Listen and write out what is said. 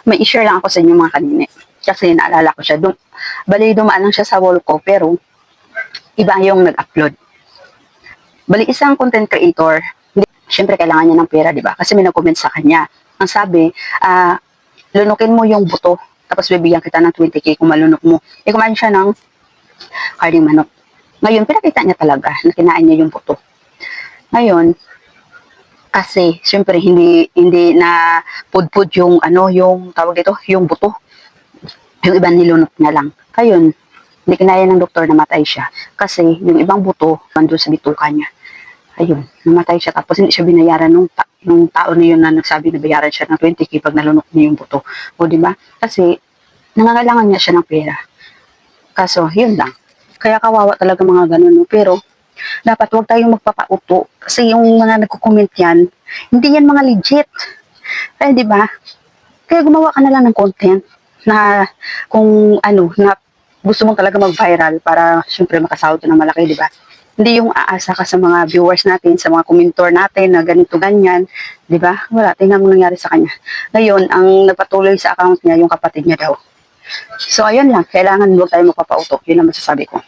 may i-share lang ako sa inyo mga kanine. Kasi naalala ko siya. Bali, dumaan lang siya sa wall ko, pero iba yung nag-upload. Bali, isang content creator, syempre kailangan niya ng pera, di ba? Kasi may nag-comment sa kanya. Ang sabi, lunukin mo yung buto, tapos bibigyan kita ng 20k kung malunok mo. Kumain siya ng harding manok. Ngayon, pinakita niya talaga na kinain niya yung buto. Ngayon, kasi syempre hindi na pudpud yung yung tawag dito, yung buto. Yung iba nilunok niya lang. Ngayon, hindi kinaya ng doktor na matay siya kasi yung ibang buto nandun sa bituka niya. Ayun, namatay siya tapos hindi siya binayaran nung tao na yun na nagsabi na bayaran siya ng 20k pag nalunok niya yung buto. O di ba? Kasi nangangailangan niya siya ng pera. Kaso, yun lang. Kaya kawawa talaga mga ganun. No? Pero, dapat huwag tayong magpapauto. Kasi yung mga nagko-comment yan, hindi yan mga legit. Kaya di ba? Kaya gumawa ka na lang ng content na kung na gusto mong talaga mag-viral para syempre makasahod ka ng malaki, di ba? Hindi yung aasa ka sa mga viewers natin, sa mga komentor natin na ganito, ganyan, di ba? Wala, tingnan mo nangyari sa kanya. Ngayon, ang nagpatuloy sa account niya, yung kapatid niya daw. So, ayun lang, kailangan huwag tayo magpapauto. Yun ang masasabi ko.